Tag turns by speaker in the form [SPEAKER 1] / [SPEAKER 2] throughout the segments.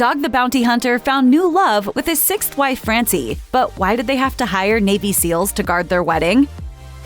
[SPEAKER 1] Dog the Bounty Hunter found new love with his sixth wife, Francie. But why did they have to hire Navy SEALs to guard their wedding?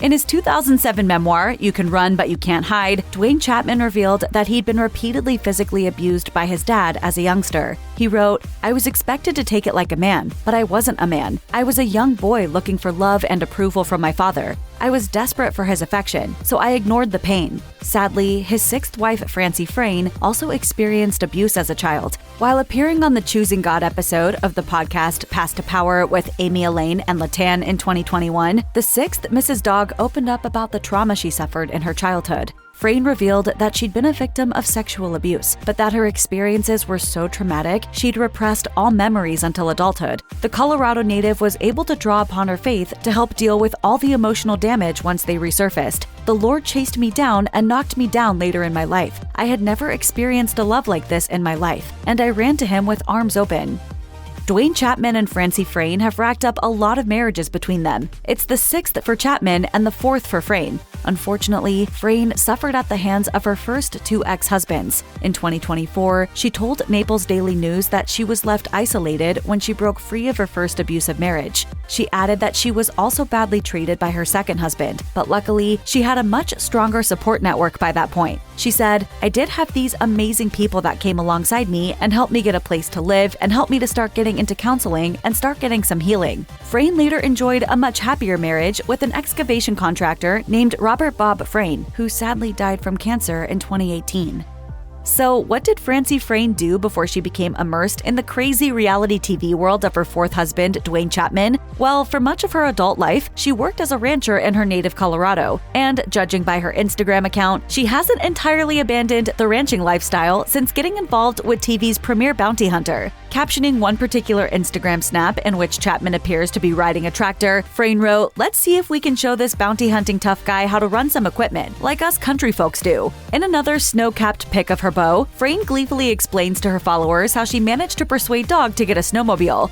[SPEAKER 1] In his 2007 memoir, You Can Run But You Can't Hide, Dwayne Chapman revealed that he'd been repeatedly physically abused by his dad as a youngster. He wrote, "I was expected to take it like a man, but I wasn't a man. I was a young boy looking for love and approval from my father. I was desperate for his affection, so I ignored the pain." Sadly, his sixth wife, Francie Frayne, also experienced abuse as a child. While appearing on the Choosing God episode of the podcast Past to Power with Amy Elaine and Latan in 2021, the sixth Mrs. Dog opened up about the trauma she suffered in her childhood. Frayne revealed that she'd been a victim of sexual abuse, but that her experiences were so traumatic, she'd repressed all memories until adulthood. The Colorado native was able to draw upon her faith to help deal with all the emotional damage once they resurfaced. "The Lord chased me down and knocked me down later in my life. I had never experienced a love like this in my life, and I ran to him with arms open." Dwayne Chapman and Francie Frayne have racked up a lot of marriages between them. It's the sixth for Chapman and the fourth for Frayne. Unfortunately, Frayne suffered at the hands of her first two ex-husbands. In 2024, she told Naples Daily News that she was left isolated when she broke free of her first abusive marriage. She added that she was also badly treated by her second husband, but luckily, she had a much stronger support network by that point. She said, "I did have these amazing people that came alongside me and helped me get a place to live and helped me to start getting into counseling and start getting some healing." Frayne later enjoyed a much happier marriage with an excavation contractor named Robert Bob Frayne, who sadly died from cancer in 2018. So, what did Francie Frayne do before she became immersed in the crazy reality TV world of her fourth husband, Dwayne Chapman? Well, for much of her adult life, she worked as a rancher in her native Colorado. And judging by her Instagram account, she hasn't entirely abandoned the ranching lifestyle since getting involved with TV's premier bounty hunter. Captioning one particular Instagram snap in which Chapman appears to be riding a tractor, Frayne wrote, "Let's see if we can show this bounty hunting tough guy how to run some equipment, like us country folks do." In another snow-capped pic of her beau, Frayne gleefully explains to her followers how she managed to persuade Dog to get a snowmobile.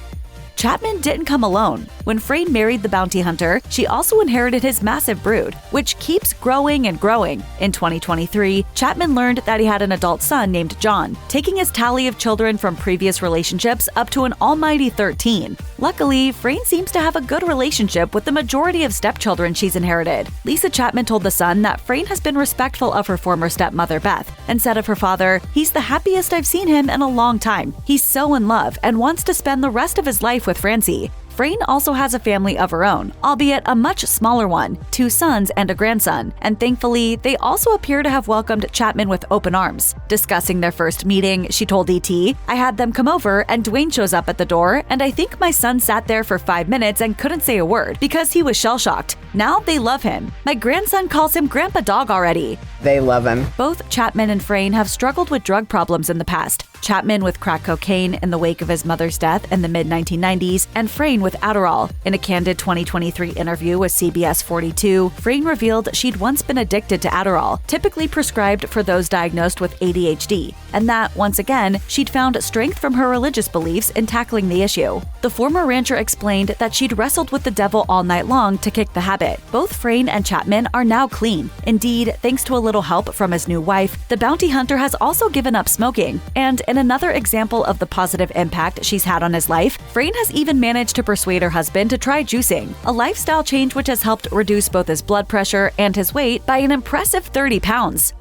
[SPEAKER 1] Chapman didn't come alone. When Frayne married the bounty hunter, she also inherited his massive brood, which keeps growing and growing. In 2023, Chapman learned that he had an adult son named John, taking his tally of children from previous relationships up to an almighty 13. Luckily, Frayne seems to have a good relationship with the majority of stepchildren she's inherited. Lisa Chapman told The Sun that Frayne has been respectful of her former stepmother, Beth, and said of her father, "He's the happiest I've seen him in a long time. He's so in love and wants to spend the rest of his life with Francie." Frayne also has a family of her own, albeit a much smaller one, 2 sons and a grandson, and thankfully, they also appear to have welcomed Chapman with open arms. Discussing their first meeting, she told ET, "I had them come over and Dwayne shows up at the door, and I think my son sat there for 5 minutes and couldn't say a word because he was shell-shocked. Now they love him. My grandson calls him Grandpa Dog already."
[SPEAKER 2] They love him.
[SPEAKER 1] Both Chapman and Frayne have struggled with drug problems in the past. Chapman with crack cocaine in the wake of his mother's death in the mid-1990s, and Frayne with Adderall. In a candid 2023 interview with CBS 42, Frayne revealed she'd once been addicted to Adderall, typically prescribed for those diagnosed with ADHD, and that, once again, she'd found strength from her religious beliefs in tackling the issue. The former rancher explained that she'd wrestled with the devil all night long to kick the habit. Both Frayne and Chapman are now clean. Indeed, thanks to a little help from his new wife, the bounty hunter has also given up smoking, and in another example of the positive impact she's had on his life, Frayne has even managed to persuade her husband to try juicing, a lifestyle change which has helped reduce both his blood pressure and his weight by an impressive 30 pounds.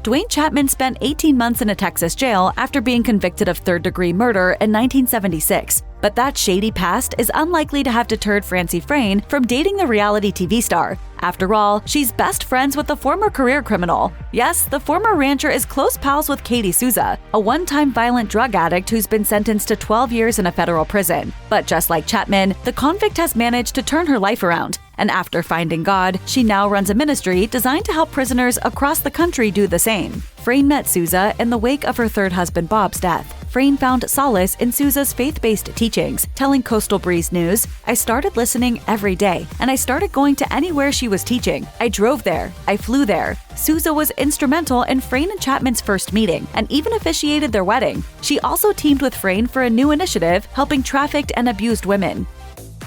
[SPEAKER 1] Dwayne Chapman spent 18 months in a Texas jail after being convicted of third-degree murder in 1976. But that shady past is unlikely to have deterred Francie Frayne from dating the reality TV star. After all, she's best friends with the former career criminal. Yes, the former rancher is close pals with Katie Souza, a one-time violent drug addict who's been sentenced to 12 years in a federal prison. But just like Chapman, the convict has managed to turn her life around. And after finding God, she now runs a ministry designed to help prisoners across the country do the same. Frayne met Souza in the wake of her third husband Bob's death. Frayne found solace in Souza's faith-based teachings, telling Coastal Breeze News, "I started listening every day, and I started going to anywhere she was teaching. I drove there. I flew there." Souza was instrumental in Frayne and Chapman's first meeting, and even officiated their wedding. She also teamed with Frayne for a new initiative helping trafficked and abused women.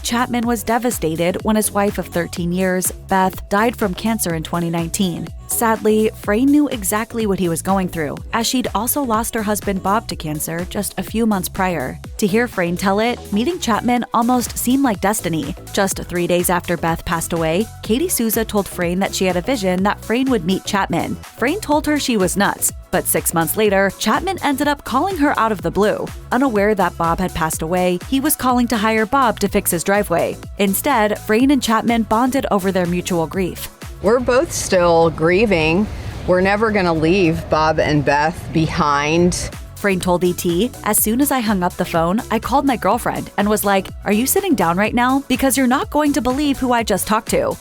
[SPEAKER 1] Chapman was devastated when his wife of 13 years, Beth, died from cancer in 2019. Sadly, Frayne knew exactly what he was going through, as she'd also lost her husband Bob to cancer just a few months prior. To hear Frayne tell it, meeting Chapman almost seemed like destiny. Just 3 days after Beth passed away, Katie Souza told Frayne that she had a vision that Frayne would meet Chapman. Frayne told her she was nuts, but 6 months later, Chapman ended up calling her out of the blue. Unaware that Bob had passed away, he was calling to hire Bob to fix his driveway. Instead, Frayne and Chapman bonded over their mutual grief.
[SPEAKER 2] We're both still grieving. We're never going to leave Bob and Beth behind.
[SPEAKER 1] Frayne told ET, "As soon as I hung up the phone, I called my girlfriend and was like, 'Are you sitting down right now? Because you're not going to believe who I just talked to.'"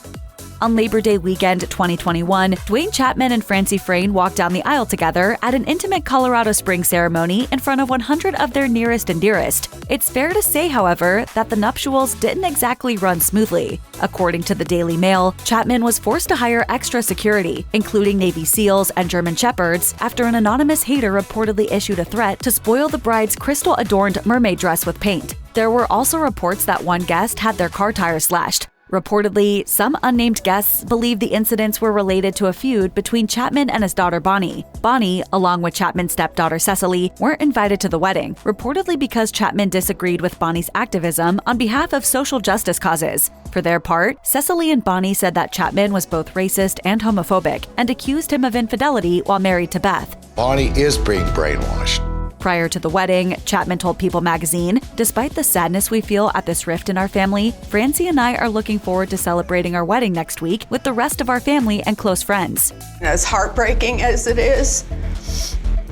[SPEAKER 1] On Labor Day weekend 2021, Dwayne Chapman and Francie Frayne walked down the aisle together at an intimate Colorado Springs ceremony in front of 100 of their nearest and dearest. It's fair to say, however, that the nuptials didn't exactly run smoothly. According to the Daily Mail, Chapman was forced to hire extra security, including Navy SEALs and German Shepherds, after an anonymous hater reportedly issued a threat to spoil the bride's crystal-adorned mermaid dress with paint. There were also reports that one guest had their car tires slashed. Reportedly, some unnamed guests believe the incidents were related to a feud between Chapman and his daughter Bonnie. Bonnie, along with Chapman's stepdaughter Cecily, weren't invited to the wedding, reportedly because Chapman disagreed with Bonnie's activism on behalf of social justice causes. For their part, Cecily and Bonnie said that Chapman was both racist and homophobic and accused him of infidelity while married to Beth.
[SPEAKER 3] Bonnie is being brainwashed.
[SPEAKER 1] Prior to the wedding, Chapman told People magazine, "Despite the sadness we feel at this rift in our family, Francie and I are looking forward to celebrating our wedding next week with the rest of our family and close friends."
[SPEAKER 4] As heartbreaking as it is,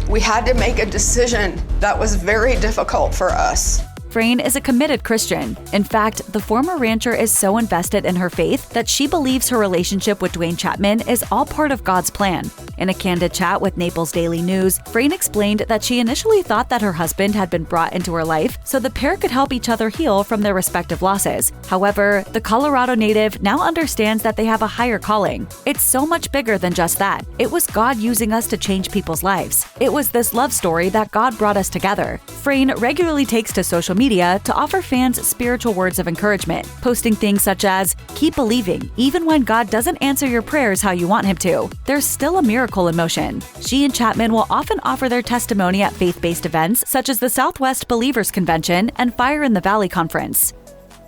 [SPEAKER 4] we had to make a decision that was very difficult for us.
[SPEAKER 1] Frayne is a committed Christian. In fact, the former rancher is so invested in her faith that she believes her relationship with Dwayne Chapman is all part of God's plan. In a candid chat with Naples Daily News, Frayne explained that she initially thought that her husband had been brought into her life so the pair could help each other heal from their respective losses. However, the Colorado native now understands that they have a higher calling. It's so much bigger than just that. It was God using us to change people's lives. It was this love story that God brought us together. Frayne regularly takes to social media to offer fans spiritual words of encouragement, posting things such as, "Keep believing, even when God doesn't answer your prayers how you want him to. There's still a miracle in motion." She and Chapman will often offer their testimony at faith-based events such as the Southwest Believers Convention and Fire in the Valley Conference.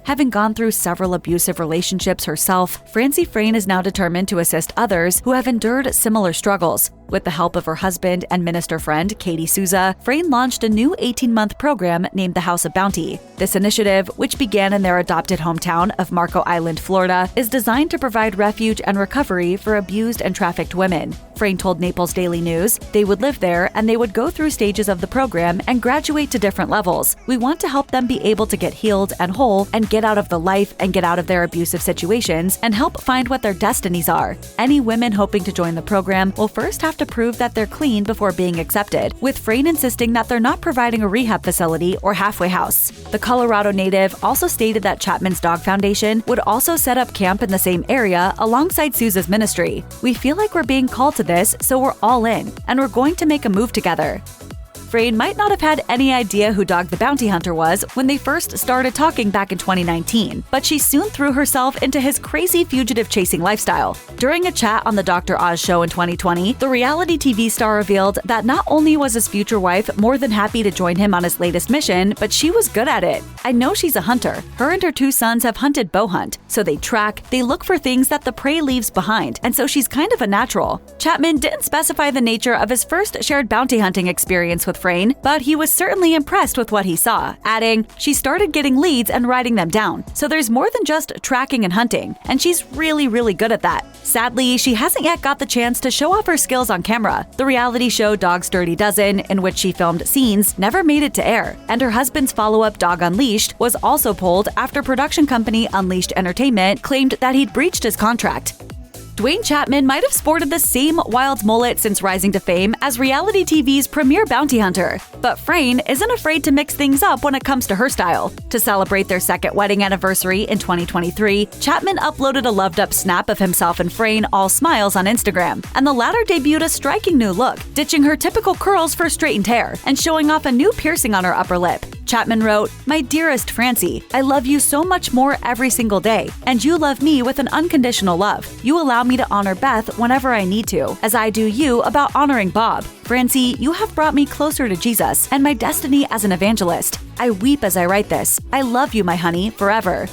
[SPEAKER 1] Having gone through several abusive relationships herself, Francie Frayne is now determined to assist others who have endured similar struggles. With the help of her husband and minister friend, Katie Souza, Frayne launched a new 18-month program named the House of Bounty. This initiative, which began in their adopted hometown of Marco Island, Florida, is designed to provide refuge and recovery for abused and trafficked women. Frayne told Naples Daily News they would live there and they would go through stages of the program and graduate to different levels. "We want to help them be able to get healed and whole and get out of the life and get out of their abusive situations and help find what their destinies are. Any women hoping to join the program will first have to prove that they're clean before being accepted, with Frayne insisting that they're not providing a rehab facility or halfway house." The Colorado native also stated that Chapman's Dog Foundation would also set up camp in the same area alongside Souza's ministry. "We feel like we're being called to this, so we're all in, and we're going to make a move together." Frayne might not have had any idea who Dog the Bounty Hunter was when they first started talking back in 2019, but she soon threw herself into his crazy fugitive chasing lifestyle. During a chat on the Dr. Oz show in 2020, the reality TV star revealed that not only was his future wife more than happy to join him on his latest mission, but she was good at it. "I know she's a hunter. Her and her 2 sons have hunted bow hunt, so they track, they look for things that the prey leaves behind, and so she's kind of a natural." Chapman didn't specify the nature of his first shared bounty hunting experience with Frayne, but he was certainly impressed with what he saw, adding, "She started getting leads and writing them down, so there's more than just tracking and hunting, and she's really good at that." Sadly, she hasn't yet got the chance to show off her skills on camera. The reality show Dog's Dirty Dozen, in which she filmed scenes, never made it to air, and her husband's follow-up Dog Unleashed was also pulled after production company Unleashed Entertainment claimed that he'd breached his contract. Dwayne Chapman might have sported the same wild mullet since rising to fame as reality TV's premier bounty hunter, but Frayne isn't afraid to mix things up when it comes to her style. To celebrate their second wedding anniversary in 2023, Chapman uploaded a loved-up snap of himself and Frayne all smiles on Instagram, and the latter debuted a striking new look, ditching her typical curls for straightened hair and showing off a new piercing on her upper lip. Chapman wrote, "My dearest Francie, I love you so much more every single day, and you love me with an unconditional love. You allow me to honor Beth whenever I need to, as I do you about honoring Bob. Francie, you have brought me closer to Jesus and my destiny as an evangelist. I weep as I write this. I love you, my honey, forever."